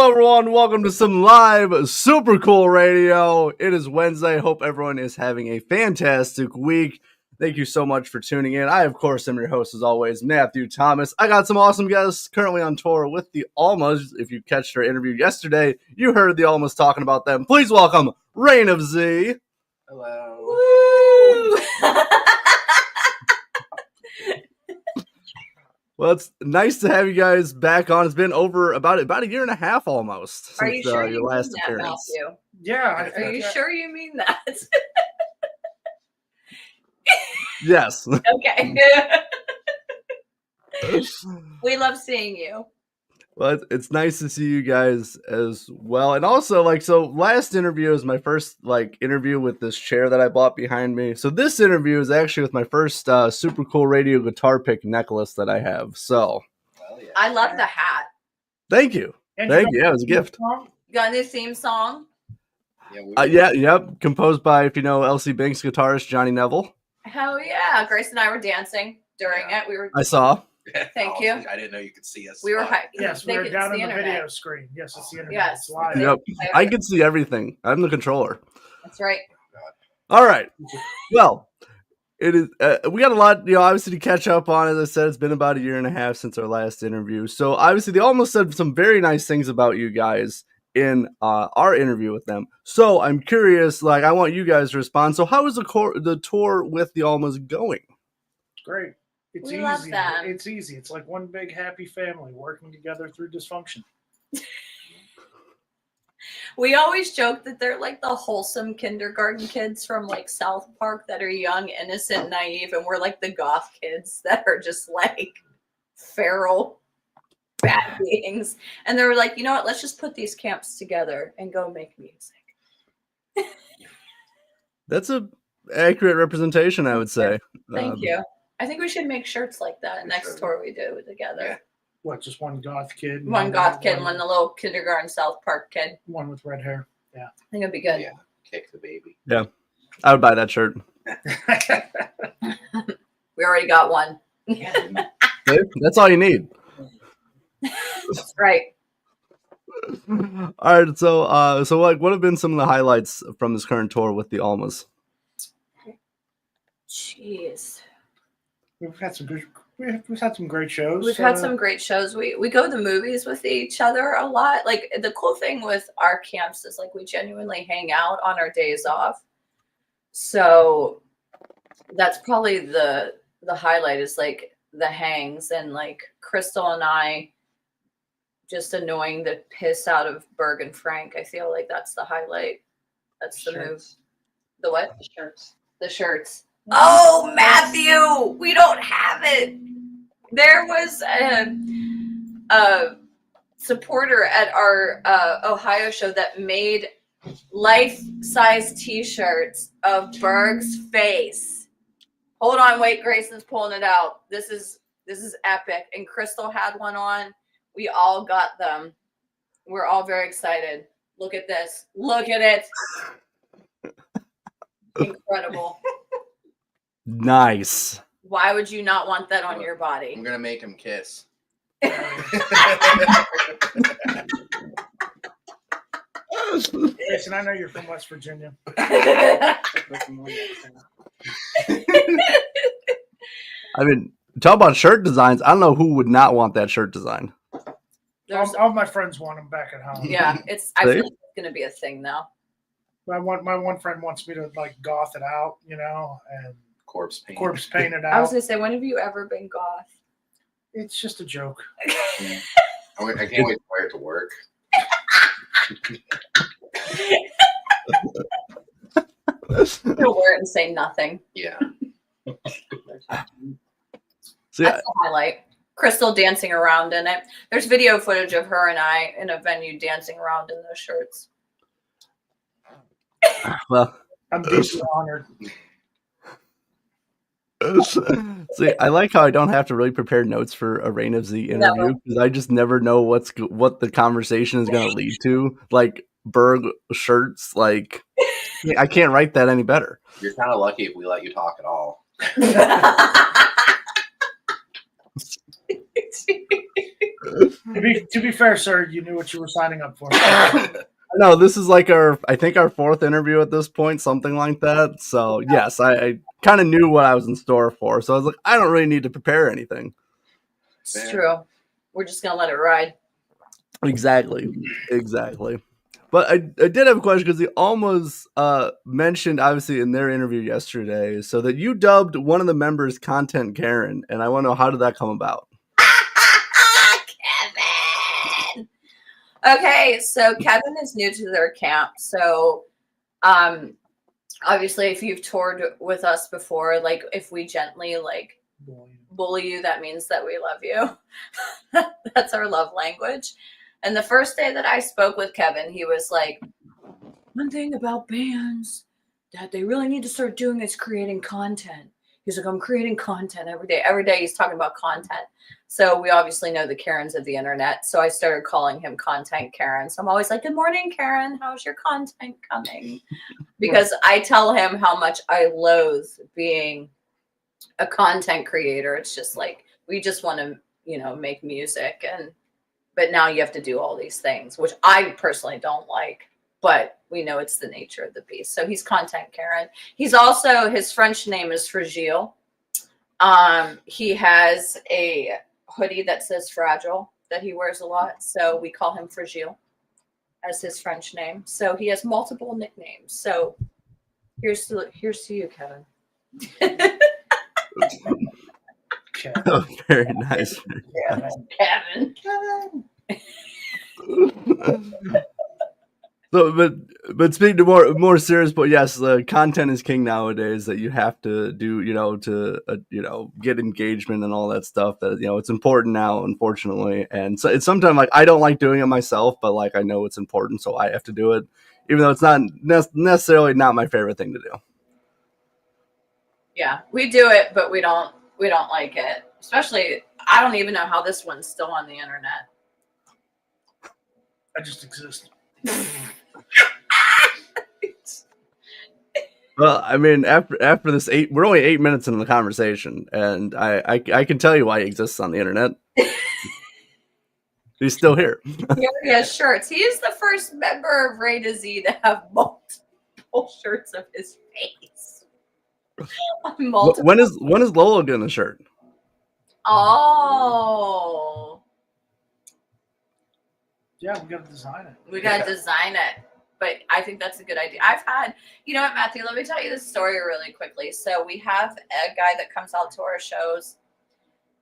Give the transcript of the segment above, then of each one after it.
Hello, everyone. Welcome to some live super cool radio. It is Wednesday. Hope everyone is having a fantastic week. Thank you so much for tuning in. I, of course, am your host, as always, Matthew Thomas. I got some awesome guests currently on tour with the Almas. If you catched our interview yesterday, you heard the Almas talking about them. Please welcome Reign of Z. Hello. Woo! Well, it's nice to have you guys back on. It's been over about a year and a half almost since Are you sure your you last mean that, appearance. Matthew? Yeah. Are you sure you mean that? Yes. Okay. We love seeing you. Well, it's nice to see you guys as well. And also, so last interview is my first, interview with this chair that I bought behind me. So this interview is actually with my first super cool radio guitar pick necklace that I have. So. Well, yeah. I love the hat. Thank you. Thank you. Yeah, it was a gift. You got a new theme song? Yep. Composed by, if you know, Elsie Banks guitarist Johnny Neville. Hell yeah. Grace and I were dancing during it. I saw. Thank you. I didn't know you could see us. We were Yes, they we're could down see on the internet. video screen. Yes, it's the internet. Yes. It's live. Yep. I can see everything. I'm the controller. That's right. All right. Well, it is. We got a lot, obviously to catch up on. As I said, it's been about a year and a half since our last interview. So obviously, they almost said some very nice things about you guys in our interview with them. So I'm curious. I want you guys to respond. So how is the tour with the Almas going? Great. It's We easy. love them. It's easy. It's like one big happy family working together through dysfunction. We always joke that they're like the wholesome kindergarten kids from South Park that are young, innocent, naive, and we're like the goth kids that are just feral bad beings. And they were like, you know what? Let's just put these camps together and go make music. That's a accurate representation, I would say. Thank you. I think we should make shirts like that next tour we do together. Yeah. What, just one goth kid? One goth kid, one the little kindergarten South Park kid. One with red hair. I think it'd be good. Yeah. Kick the baby. Yeah. I would buy that shirt. We already got one. Okay? That's all you need. That's right. All right, so what have been some of the highlights from this current tour with the Almas? Jeez. We've had some great shows. We've had some great shows. We go to the movies with each other a lot. The cool thing with our camps is we genuinely hang out on our days off. So that's probably the highlight is the hangs and Crystal and I just annoying the piss out of Berg and Frank. I feel like that's the highlight. That's the move. The what? The shirts. Oh, Matthew, we don't have it. There was a supporter at our Ohio show that made life-size T-shirts of Berg's face. Hold on, wait, Grayson's pulling it out. This is epic. And Crystal had one on. We all got them. We're all very excited. Look at this. Look at it. Incredible. Nice. Why would you not want that on your body? I'm gonna make him kiss. Yes, and I know you're from West Virginia. I mean, talk about shirt designs. I don't know who would not want that shirt design. All my friends want them back at home. Yeah, I feel like it's going to be a thing now. My one friend wants me to goth it out, and Corpse paint. corpse paint it I was out. going to say, when have you ever been goth? It's just a joke. Yeah. I can't wait to wear it to work. You'll wear it and say nothing. Yeah. So, That's the highlight. Crystal dancing around in it. There's video footage of her and I in a venue dancing around in those shirts. well, I'm deeply honored. see, I like how I don't have to really prepare notes for a Reign of Z interview because I just never know what the conversation is going to lead to. Berg shirts, I can't write that any better. You're kind of lucky if we let you talk at all. To be fair, sir, you knew what you were signing up for. No, this is like I think our fourth interview at this point, something like that. So yes, I kind of knew what I was in store for. So I was like, I don't really need to prepare anything. It's true. We're just gonna let it ride. Exactly. But I did have a question because he almost mentioned, obviously, in their interview yesterday, so that you dubbed one of the members Content Karen, and I want to know, how did that come about? Kevin. Okay, so Kevin is new to their camp. So, obviously, if you've toured with us before, like if we gently like bully you, that means that we love you. That's our love language. And the first day that I spoke with Kevin, he was like, one thing about bands that they really need to start doing is creating content. He's like, I'm creating content every day. Every day he's talking about content. So we obviously know the Karens of the internet. So I started calling him Content Karen. So I'm always like, good morning, Karen. How's your content coming? Because I tell him how much I loathe being a content creator. It's just like, we just want to, make music. But now you have to do all these things, which I personally don't like. But we know it's the nature of the beast. So he's Content Karen. He's also, his French name is Fragile. He has a hoodie that says Fragile that he wears a lot. So we call him Fragile as his French name. So he has multiple nicknames. So here's to you, Kevin. Oh, very nice. Kevin. So, but speaking to more serious, but yes, the content is king nowadays. That you have to do, to get engagement and all that stuff. That it's important now, unfortunately. And so it's sometimes like I don't like doing it myself, but like I know it's important, so I have to do it, even though it's not necessarily not my favorite thing to do. Yeah, we do it, but we don't like it. Especially, I don't even know how this one's still on the internet. I just exist. Well, I mean, after this we're only 8 minutes into the conversation, and I can tell you why he exists on the internet. He's still here. He has shirts. He is the first member of Ray to Z to have multiple shirts of his face. When is Lola getting a shirt? Oh. Yeah, we got to design it. We got to design it. But I think that's a good idea. I've had, you know what, Matthew, let me tell you this story really quickly. So we have a guy that comes out to our shows,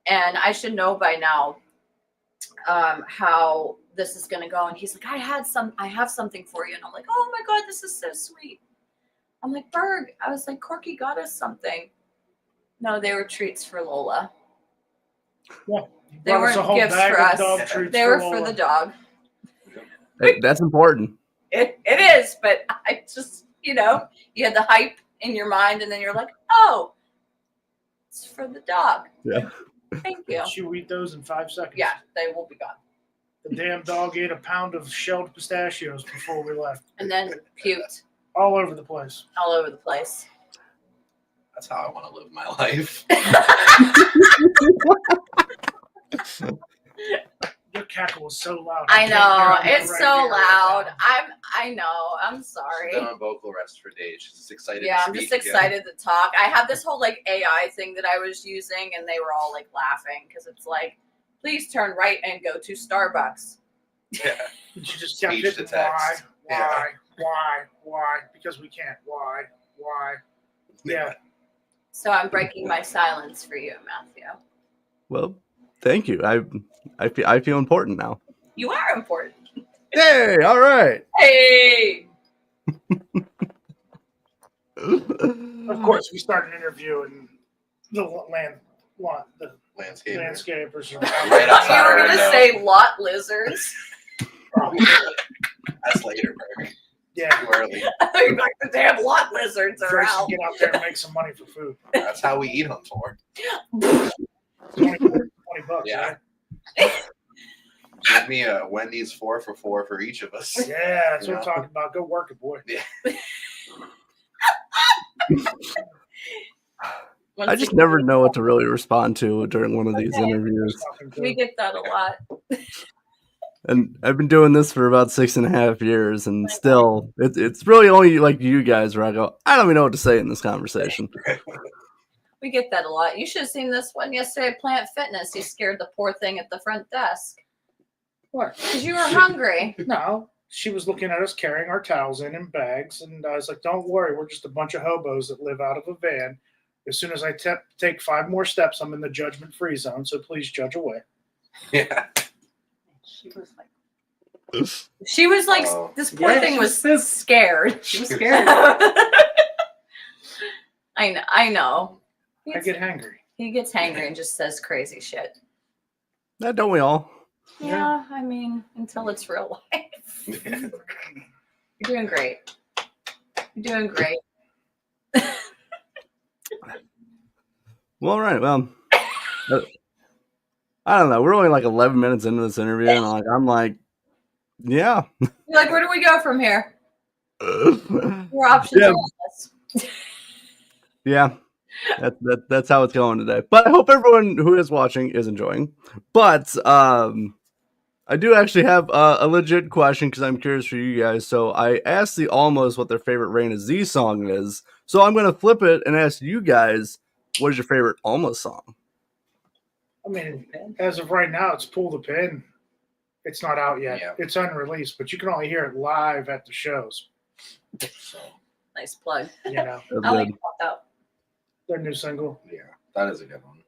and I should know by now how this is going to go. And he's like, I have something for you. And I'm like, oh my God, this is so sweet. I'm like, Berg, I was like, Corky got us something. No, they were treats for Lola. Yeah. They weren't gifts for us. They were for the dog. That's important. It is, but I just, you had the hype in your mind, and then you're like, oh, it's for the dog. Yeah. Thank you. You eat those in 5 seconds. Yeah, they will be gone. The damn dog ate a pound of shelled pistachios before we left. And then puked. All over the place. All over the place. That's how I want to live my life. Your cackle was so loud. I know. It's so loud. I know. I'm sorry. She's been on vocal rest for days. She's just excited to I'm speak just excited to talk. I have this whole AI thing that I was using, and they were all laughing because it's like, please turn right and go to Starbucks. Yeah. You just kept Speech hitting to text. why? Because we can't. Why? Yeah. So I'm breaking my silence for you, Matthew. Well, thank you. I feel important now. You are important. Hey, all right. Hey. Of course, we start an interview and the landscapers. Right outside You our were going to window. say lot lizards. That's later, Berg. Yeah. Too early. You're like, the damn lot lizards are First, out. get out there and make some money for food. That's how we eat them for. 20 bucks. Yeah. Right? Give me a Wendy's 4 for $4 for each of us. Yeah, that's what I'm talking about. Go work it, boy. Yeah. I just never know what to really respond to during one of these interviews. We get that a lot. And I've been doing this for about 6.5 years, and still, it's really only like you guys where I go, I don't even know what to say in this conversation. We get that a lot. You should have seen this one yesterday at Plant Fitness. He scared the poor thing at the front desk. What? Because you were hungry. No, she was looking at us carrying our towels in bags, and I was like, "Don't worry, we're just a bunch of hobos that live out of a van. As soon as I take 5 more steps, I'm in the judgment-free zone. So please judge away." Yeah. She was like, Oh. this poor Yeah, thing she was was scared. She was scared. I know. I get hangry. He gets hangry and just says crazy shit. That don't we all? Yeah, I mean, until it's real life. You're doing great. You're doing great. Well, all right. Well, I don't know. We're only like 11 minutes into this interview, and I'm like, yeah. You're like, where do we go from here? Your options Yeah. are endless. Yeah, that's how it's going today. But I hope everyone who is watching is enjoying. But I do actually have a legit question because I'm curious for you guys. So I asked the Almost what their favorite Rain of Z song is. So I'm going to flip it and ask you guys, what is your favorite Almost song? I mean, as of right now, it's Pull the Pin. It's not out yet. Yeah. It's unreleased, but you can only hear it live at the shows. So, Nice plug. you know, That's I like good. that. their new single. Yeah, that is a good one.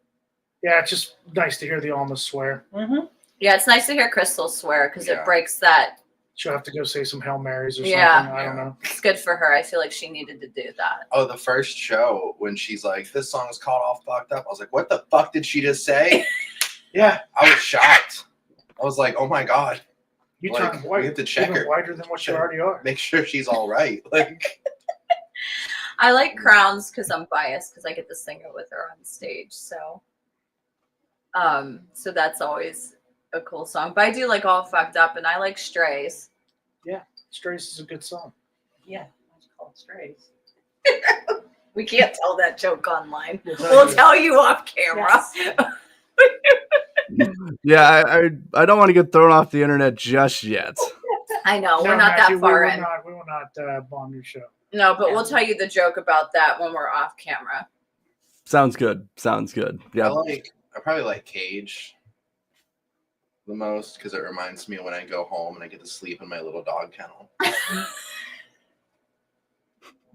Yeah, it's just nice to hear the Almost swear. Mm-hmm. Yeah, it's nice to hear Crystal swear because Yeah. it breaks that. She'll have to go say some Hail Marys or something. Yeah. I don't know. It's good for her. I feel like she needed to do that. Oh, the first show when she's like, "This song is called All Fucked Up." I was like, "What the fuck did she just say?" Yeah, I was shocked. I was like, "Oh my god!" you Like, turn white. we have to check even her. whiter than what you Check. already are. Make sure she's all right. Like, I like Crowns because I'm biased because I get to sing it with her on stage. So that's always a cool song. But I do like All Fucked Up, and I like Strays. Strays is a good song. Yeah, it's called Strays. We can't tell that joke online. We'll We'll you. tell you off camera. Yeah, I don't want to get thrown off the internet just yet. I know, No, we're not Matthew, that far we will in. We will not bomb your show. No, but we'll tell you the joke about that when we're off camera. Sounds good. Sounds good. Yeah. I probably like Cage the most because it reminds me of when I go home and I get to sleep in my little dog kennel.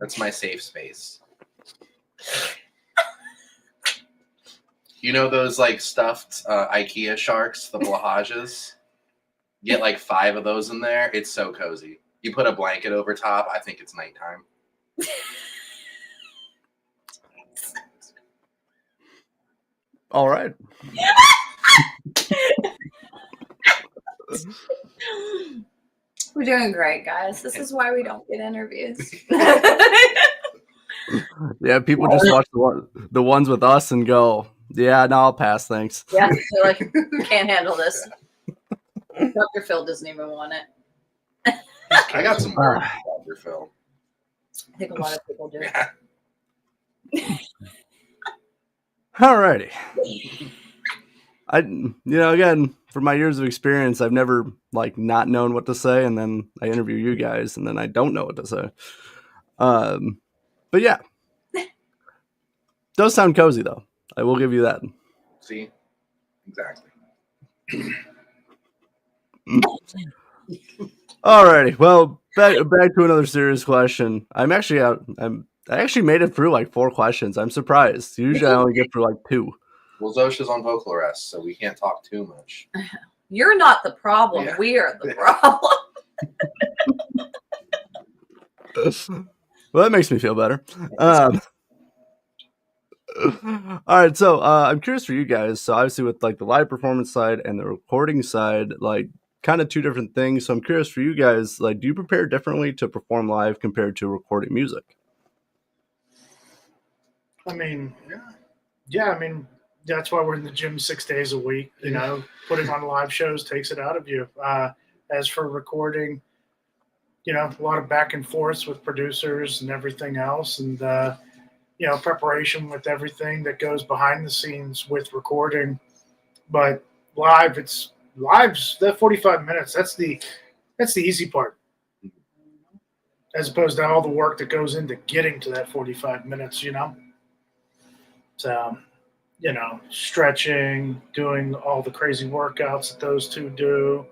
That's my safe space. You know those like stuffed IKEA sharks, the blahages? Get like 5 of those in there. It's so cozy. You put a blanket over top. I think it's nighttime. All right. We're doing great, guys. This is why we don't get interviews. Yeah, people just watch the ones with us and go, yeah, no, I'll pass, thanks. Yeah, they're like, can't handle this. Dr. Phil doesn't even want it. I got some words for Dr. Phil. I think a lot of people do. Yeah. Alrighty. Again, from my years of experience, I've never like not known what to say, and then I interview you guys, and then I don't know what to say. But yeah, does sound cozy though. I will give you that. See? Exactly. Alrighty. Well, back to another serious question. I actually made it through like 4 questions. I'm surprised. Usually I only get through like 2. Well, Zosha's on vocal arrest, so we can't talk too much. You're not the problem. Yeah. We are the problem. Well, that makes me feel better. All right, so I'm curious for you guys. So obviously with like the live performance side and the recording side, like kind of 2 different things. So I'm curious for you guys, like, do you prepare differently to perform live compared to recording music? I mean, yeah, I mean, that's why we're in the gym 6 days a week. You know, putting on live shows takes it out of you. As for recording, you know, a lot of back and forths with producers and everything else, and you know, preparation with everything that goes behind the scenes with recording. But live, it's lives, that 45 minutes, that's the easy part. As opposed to all the work that goes into getting to that 45 minutes, So, stretching, doing all the crazy workouts that those two do.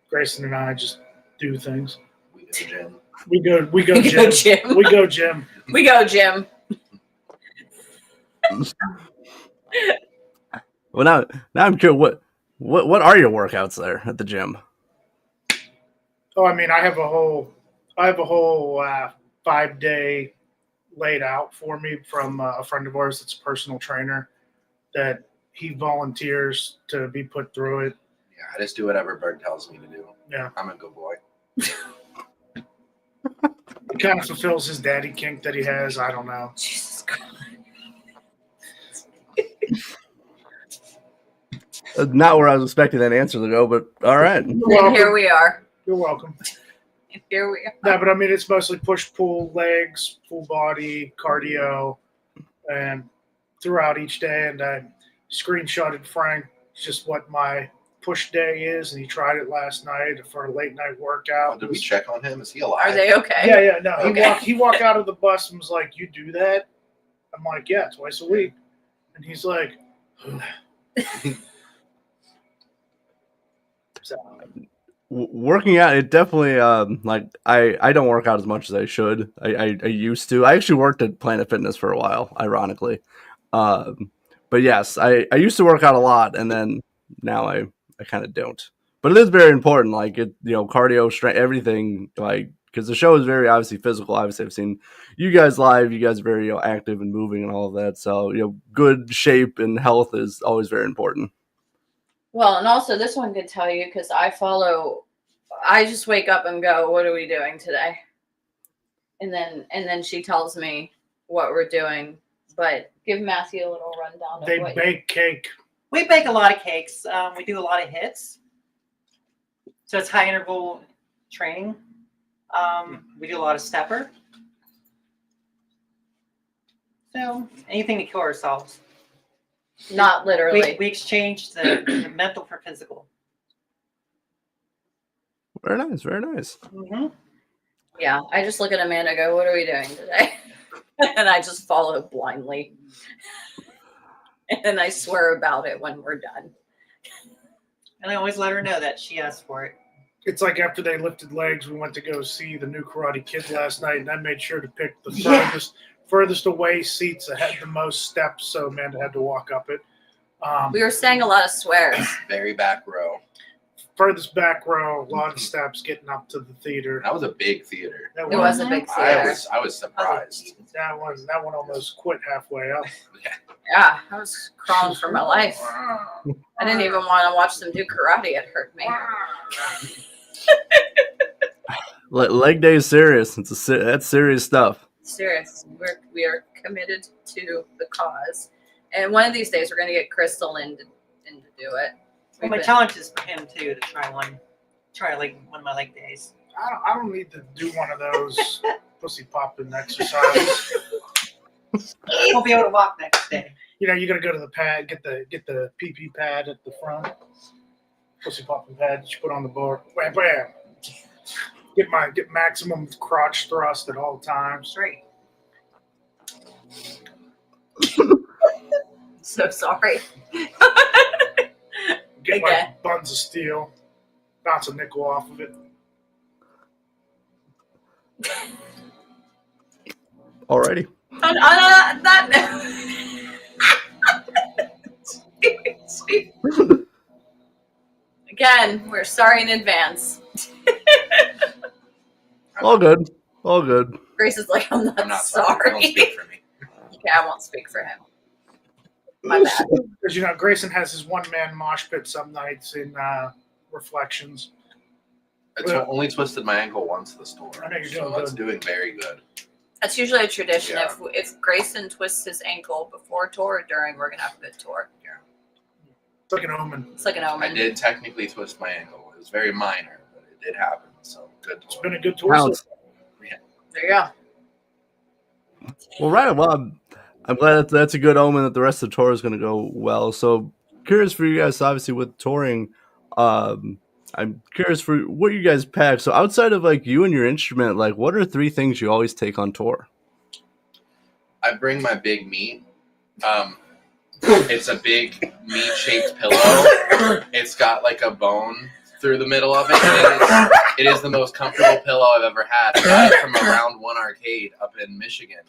Grayson and I just do things. We go gym. We go We go gym. gym. We go gym. We go, Jim. Well, now I'm curious. What are your workouts there at the gym? Oh, I mean, I have a whole 5-day laid out for me from a friend of ours that's a personal trainer that he volunteers to be put through it. Yeah, I just do whatever Berg tells me to do. Yeah. I'm a good boy. It kind of fulfills his daddy kink that he has. I don't know. Jesus Christ. Not where I was expecting that answer to go, but all right. And here we are. You're welcome. And here we are. No, but I mean, it's mostly push, pull, legs, full body, cardio, and throughout each day. And I screenshotted Frank just what my push day is, and he tried it last night for a late night workout. Did we check on him? Is he alive? Are they okay? Yeah. No, Okay. he walked out of the bus and was like, "You do that?" I'm like, "Yeah, twice a week," and he's like, so, Working out, it definitely like I don't work out as much as I should. I used to. I actually worked at Planet Fitness for a while, ironically. But yes, I used to work out a lot, and then now I kind of don't. But it is very important, like it, cardio, strength, everything, like because the show is very obviously physical. Obviously, I've seen you guys live. You guys are very active and moving and all of that. So good shape and health is always very important. Well, and also this one could tell you because I just wake up and go, what are we doing today? And then she tells me what we're doing. But give Matthew a little rundown of they what bake cake. We bake a lot of cakes. We do a lot of hits. So it's high interval training. We do a lot of stepper. So anything to kill ourselves. not literally. We exchange the mental for physical. Very nice, very nice. Mm-hmm. Yeah, I just look at Amanda and go, what are we doing today? And I just follow blindly. And I swear about it when we're done. And I always let her know that she asked for it. It's like after they lifted legs, we went to go see the new Karate Kid last night, and I made sure to pick the furthest away seats that had the most steps, so Amanda had to walk up it. We were saying a lot of swears. Very back row. Furthest back row, a lot of steps getting up to the theater. That was a big theater. It was a big I theater. was surprised. That one almost quit halfway up. Yeah, I was crawling for my life. I didn't even want to watch them do karate. It hurt me. Leg day is serious. That's serious stuff. Serious. We are committed to the cause. And one of these days, we're going to get Crystal in to do it. Well, my challenge is for him too to try one of my leg days. I don't need to do one of those pussy popping exercises. We'll be able to walk next day. You're gonna go to the pad, get the PP pad at the front, pussy popping pad that you put on the board. Bam, bam. Get maximum crotch thrust at all times. Great. So sorry. Get Okay. like buns of steel, bounce a nickel off of it. Alrighty. On that note. Again, we're sorry in advance. All good. All good. Grace is like, I'm I'm not sorry. Don't speak for me. Okay, I won't speak for him. My bad. Because Grayson has his one-man mosh pit some nights in Reflections. I only twisted my ankle once this tour. I know you're so doing it's good. doing very good. That's usually a tradition. Yeah. If Grayson twists his ankle before a tour or during, we're gonna have a good tour. It's like an omen. It's like an I omen. did technically twist my ankle. It was very minor, but it did happen. So good It's tour. been a good tour. Counts. There you go. Well, right. Well, I'm glad that's a good omen that the rest of the tour is going to go well. So, curious for you guys, obviously, with touring, I'm curious for what you guys pack. So outside of like you and your instrument, like what are 3 things you always take on tour? I bring my big meat. It's a big meat-shaped pillow. It's got like a bone through the middle of it. It is the most comfortable pillow I've ever had. I got it from a Round One arcade up in Michigan.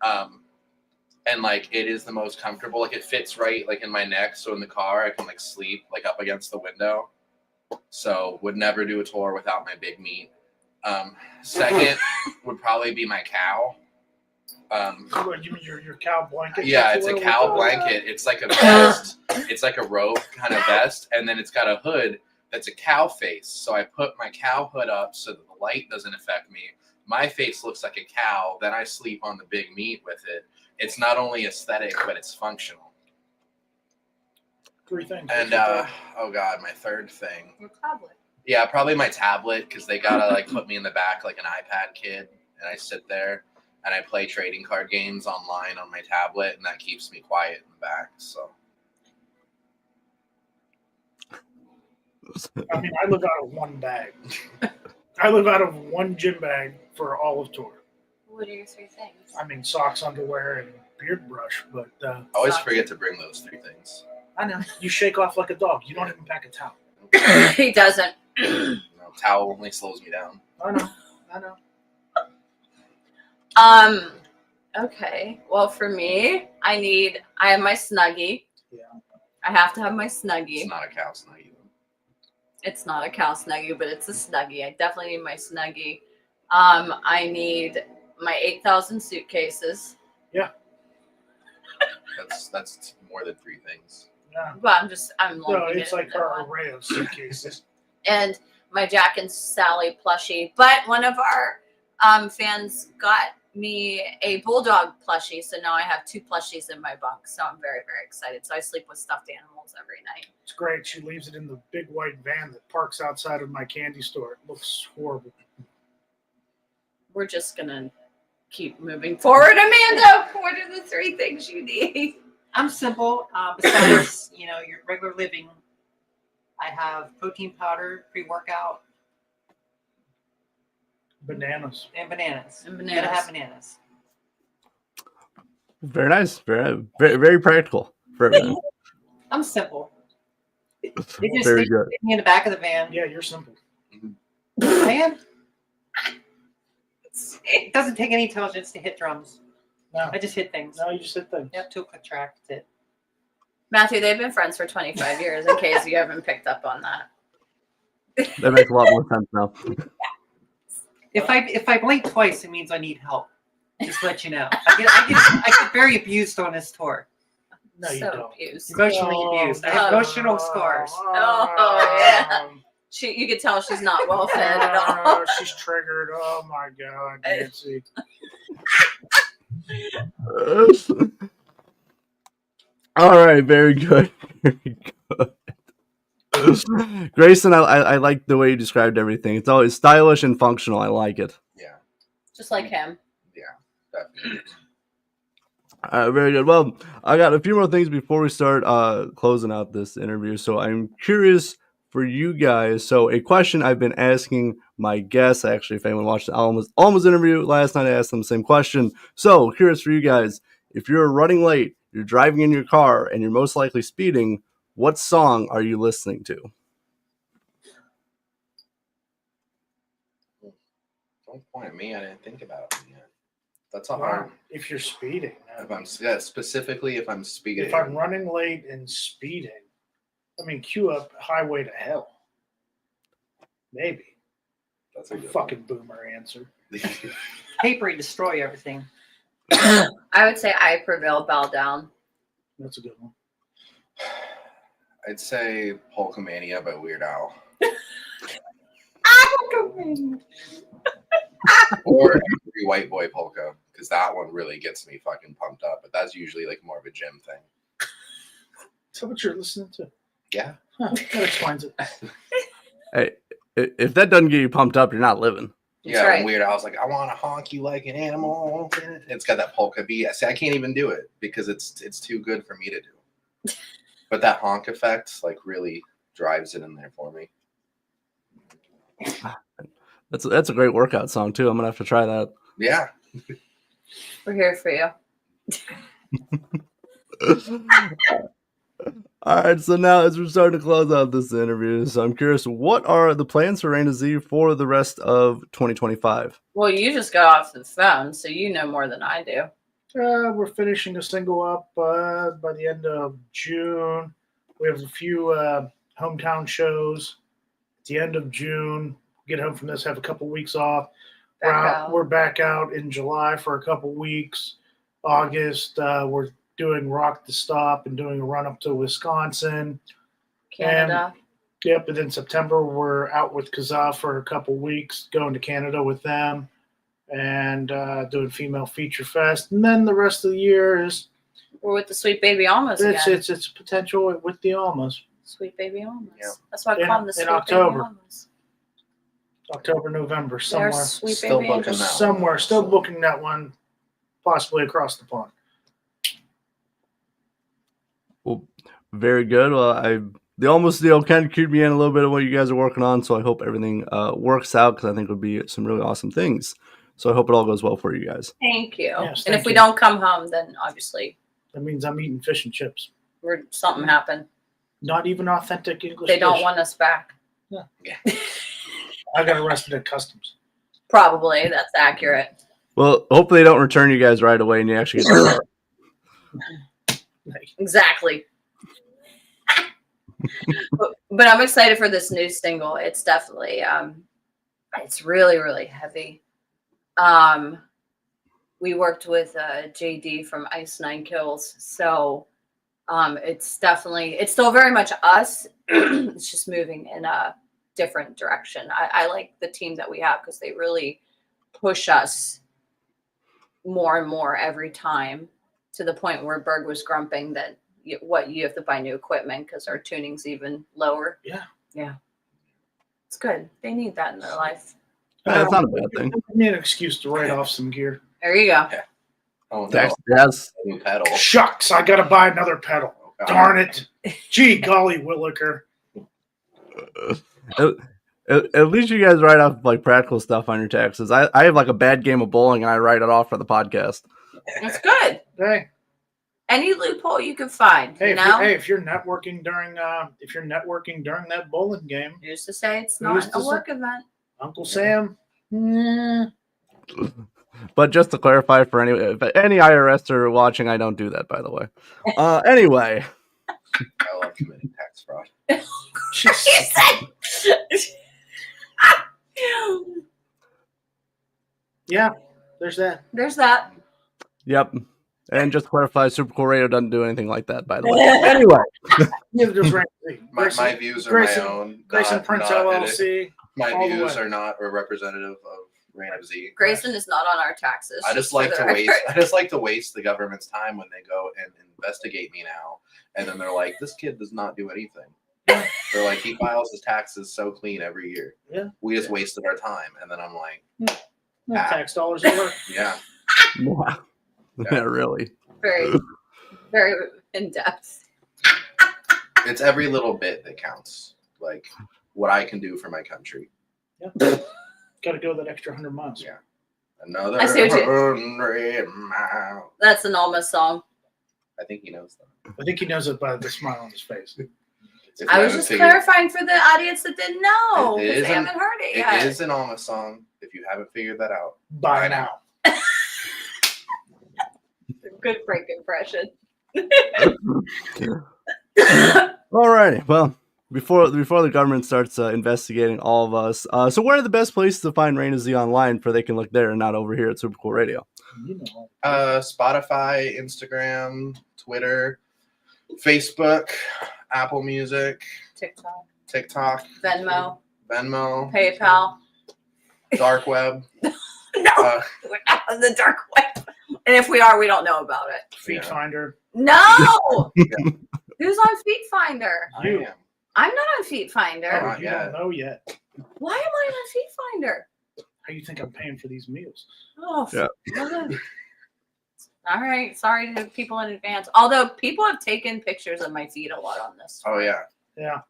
And like it is the most comfortable. Like it fits right like in my neck, so in the car I can like sleep like up against the window. So would never do a tour without my big meat. Second would probably be my cow. What, you mean your cow blanket? Yeah, it's a cow blanket. It's like a vest. It's like a robe kind of vest, and then it's got a hood that's a cow face. So I put my cow hood up so that the light doesn't affect me. My face looks like a cow. Then I sleep on the big meat with it. It's not only aesthetic, but it's functional. 3 things. And oh god, my third thing. Your tablet. Yeah, probably my tablet, because they gotta like put me in the back like an iPad kid, and I sit there and I play trading card games online on my tablet, and that keeps me quiet in the back. So I mean, I live out of one bag. I live out of one gym bag for all of tour. What are your 3 things? I mean, socks, underwear, and beard brush. But I always forget to bring those 3 things. I know you shake off like a dog. You don't even pack a towel. He doesn't. No, towel only slows me down. I know. Okay. Well, for me, I have my Snuggie. Yeah. I have to have my Snuggie. It's not a cow snuggie. It's not a cow Snuggie, but it's a Snuggie. I definitely need my Snuggie. I need my 8,000 suitcases. Yeah. That's more than 3 things. Yeah. But I'm No, lumping it's it like into her one. array of suitcases. And my Jack and Sally plushie. But one of our fans got me a bulldog plushie, so now I have 2 plushies in my bunk. So I'm very, very excited. So I sleep with stuffed animals every night. It's great. She leaves it in the big white van that parks outside of my candy store. It looks horrible. We're just gonna keep moving forward. Amanda, what are the 3 things you need? I'm simple. Besides, your regular living, I have protein powder, pre-workout, Bananas. and bananas. And You gotta have bananas. bananas. Very nice. Very, very, very practical for everyone. I'm simple. They just Very stick good. me in the back of the van. Yeah, you're simple. Man, it doesn't take any intelligence to hit drums. No, I just hit things. no, you just hit things. Yep, to a click track. That's it. Matthew, they've been friends for 25 years, in case you haven't picked up on that. That makes a lot more sense now. If I blink twice, it means I need help. Just to let you know. I get very abused on this tour. No, you so don't. abused. Emotionally abused. I have emotional scars. Oh, yeah. You could tell she's not well fed at all. Oh, she's triggered. Oh my god, Nancy. All right, very good. Very good. Grayson, I like the way you described everything. It's always stylish and functional. I like it. Yeah, Just like him. definitely. Very good. Well, I got a few more things before we start closing out this interview. So I'm curious for you guys. So a question I've been asking my guests, actually, if anyone watched the Alma's interview last night, I asked them the same question. So curious for you guys, if you're running late, you're driving in your car, and you're most likely speeding, what song are you listening to? Don't point at me. I didn't think about it yet. That's a Wow. hard. If you're speeding. If I'm specifically if I'm speeding. If I'm running late and speeding, I mean, cue up Highway to Hell. Maybe. That's a good Fucking boomer answer. one. Papery, destroy everything. I would say I prevail, bow down. That's a good one. I'd say Polka Mania by Weird Al. Or Angry White Boy Polka, because that one really gets me fucking pumped up. But that's usually like more of a gym thing. Is that what you're listening to? Yeah. Huh, that explains it. Hey, if that doesn't get you pumped up, you're not living. That's Yeah, right. when Weird Al's like, I want to honk you like an animal. It's got that polka beat. See, I can't even do it because it's too good for me to do. But that honk effect, like, really drives it in there for me. That's a great workout song too. I'm gonna have to try that. Yeah. We're here for you. All right, so now as we're starting to close out this interview, so I'm curious, what are the plans for Rain to Z for the rest of 2025? Well, you just got off the phone, so you know more than I do. We're finishing a single up by the end of June. We have a few hometown shows at the end of June. Get home from this, have a couple weeks off. We're back out in July for a couple weeks. August, we're doing Rock the Stop and doing a run up to Wisconsin. Canada. Yep, and then September we're out with Kazaa for a couple weeks, going to Canada with them, and doing Female Feature Fest. And then the rest of the year is We're with the Sweet Baby Almas again. it's potential with the Almas. Sweet Baby Almas. Yep. That's why I call them the Sweet October. Baby Almas. October, November, They're somewhere. Sweet Still Baby booking Angels. that. Somewhere, still booking that one, possibly across the pond. Well, very good. Well, the almost deal kind of cued me in a little bit of what you guys are working on, so I hope everything works out because I think it would be some really awesome things. So I hope it all goes well for you guys. Thank you. Yes, and thank if we you. don't come home, then obviously That means I'm eating fish and chips. something happened. Not even authentic English. They don't fish. want us back. I got arrested at customs. Probably. That's accurate. Well, hopefully they don't return you guys right away and you actually get to Exactly. but I'm excited for this new single. It's definitely it's really, really heavy. We worked with JD from Ice Nine Kills, so it's still very much us. It's just moving in a different direction. I like the team that we have because they really push us more and more every time, to the point where Berg was grumping that you have to buy new equipment because our tuning's even lower. Yeah, it's good. They need that in their life. That's not a bad thing. I need an excuse to write off some gear. There you go. Oh no. Yes. New pedal. Shucks, I got to buy another pedal. Darn it. Gee golly, Williker. At least you guys write off like practical stuff on your taxes. I have like a bad game of bowling and I write it off for the podcast. That's good. Hey, Any loophole you can find, hey, you know? if you're networking during that bowling game, Who's to say it's Who's not to a say? work event? Uncle Sam. But just to clarify for if any IRS are watching, I don't do that, by the way. Anyway. I love committing tax fraud. He said. Yeah, there's that. There's that. Yep. And just to clarify, Super Cool Radio doesn't do anything like that, by the way. Anyway. Yeah, there's Ramsey. My views are Grayson- my own. Grayson not- Prince not LLC. My all the views way. are not a representative of Rain of Z. Grayson is not on our taxes. I just for like the to record. waste. I just like to waste the government's time when they go and investigate me now, and then they're like, "This kid does not do anything." They're like, "He files his taxes so clean every year." Yeah. We just wasted our time, and then I'm like, Tax dollars at work. "Yeah, Yeah, really. Very, very in depth. it's every little bit that counts. Like what I can do for my country." Got to go that extra 100 miles. Yeah. Another I see what you- 100 miles. That's an Alma song. I think he knows that. I think he knows it by the smile on his face. If you I was haven't just figured- clarifying for the audience that didn't know. It 'Cause is they an- haven't heard it It yet. is an Alma song. If you haven't figured that out, By now. Good break impression. Alrighty. Well, before the government starts investigating all of us, so where are the best places to find Rain of Z online for they can look there and not over here at Super Cool Radio? You know. Spotify, Instagram, Twitter, Facebook, Apple Music, TikTok, TikTok, Venmo, Venmo, PayPal. Dark Web. No, Uh, we're not on the dark web. And if we are, we don't know about it. Feet Yeah. Finder. No! Who's on Feet Finder? I You. am. I'm not on Feet Finder. Oh, You yeah. don't know yet. Why am I on Feet Finder? How you think I'm paying for these meals? Oh, Yeah. God. All right. Sorry to people in advance. Although people have taken pictures of my feet a lot on this. Oh yeah. Yeah.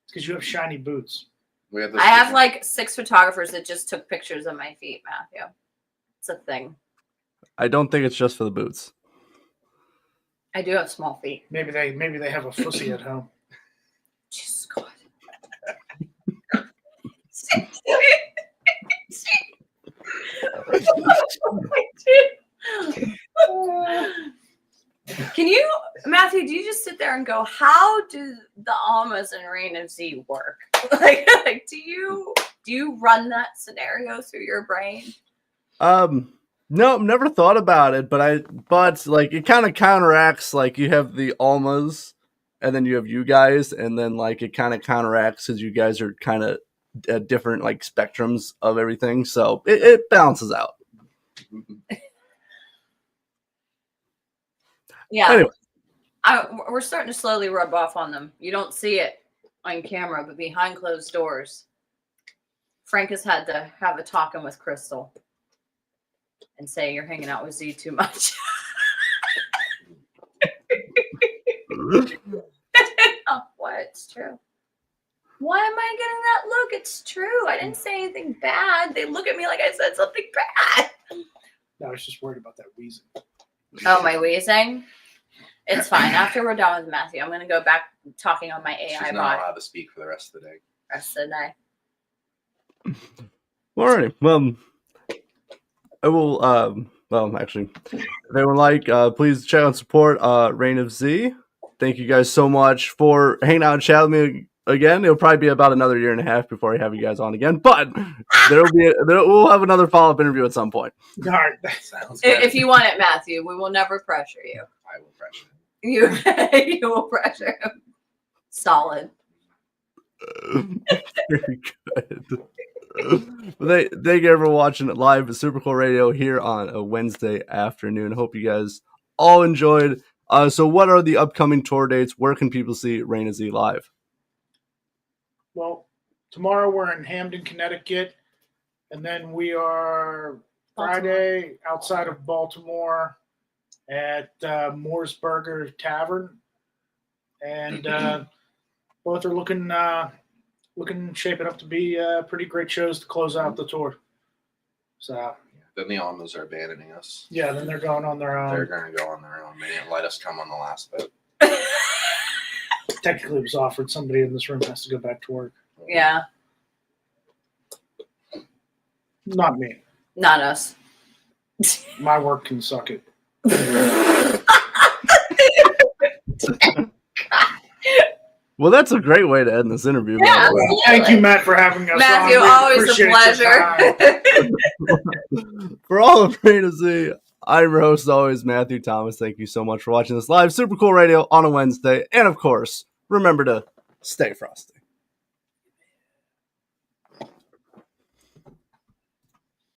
because you have shiny boots. We have this I have like 6 photographers that just took pictures of my feet, Matthew. It's a thing. I don't think it's just for the boots. I do have small feet. Maybe they have a fussy at home. Jesus God. Can you, Matthew, do you just sit there and go, how do the Almas and Reign of Z work? like do you run that scenario through your brain? No, never thought about it, but like it kind of counteracts, like you have the Almas and then you have you guys, and then like it kind of counteracts because you guys are kind of at different like spectrums of everything, so it balances out. Yeah. Anyway. We're starting to slowly rub off on them. You don't see it on camera, but behind closed doors, Frank has had to have a talking with Crystal and say you're hanging out with Z too much. Oh, what? It's true. Why am I getting that look? It's true. I didn't say anything bad. They look at me like I said something bad. No, I was just worried about that wheezing. Oh, my wheezing? It's fine. After we're done with Matthew, I'm going to go back talking on my AI She's not bot allowed to speak for the rest of the day. rest of the day. Alrighty. Well, I will. Well, actually, if anyone like, please check out and support Reign of Z. Thank you guys so much for hanging out and chatting with me again. It'll probably be about another year and a half before I have you guys on again, but we'll have another follow-up interview at some point. All right. Sounds good. If you want it, Matthew, we will never pressure you. I will pressure. You will pressure him. Solid. Very good. Well, thank you everyone for watching it live at Super Cool Radio here on a Wednesday afternoon. Hope you guys all enjoyed. So what are the upcoming tour dates? Where can people see Reign of Z live? Well, tomorrow we're in Hamden, Connecticut, and then we are Friday outside of Baltimore at Moore's Burger Tavern, and both are looking shaping up to be pretty great shows to close out the tour. So Then the Almas are abandoning us. yeah, then they're going on their They're own. going to go on their own. They didn't let us come on the last boat. Technically, it was offered. Somebody in this room has to go back to work. Yeah, Not me. not us. My work can suck it. Well, that's a great way to end this interview. Yeah, by the way. absolutely. Thank you, Matt, for having us Matthew, on. We always a appreciate your pleasure. time. For all of Reign of Z, I'm your host, as always, Matthew Thomas. Thank you so much for watching this live Super Cool Radio on a Wednesday. And of course, remember to stay frosty.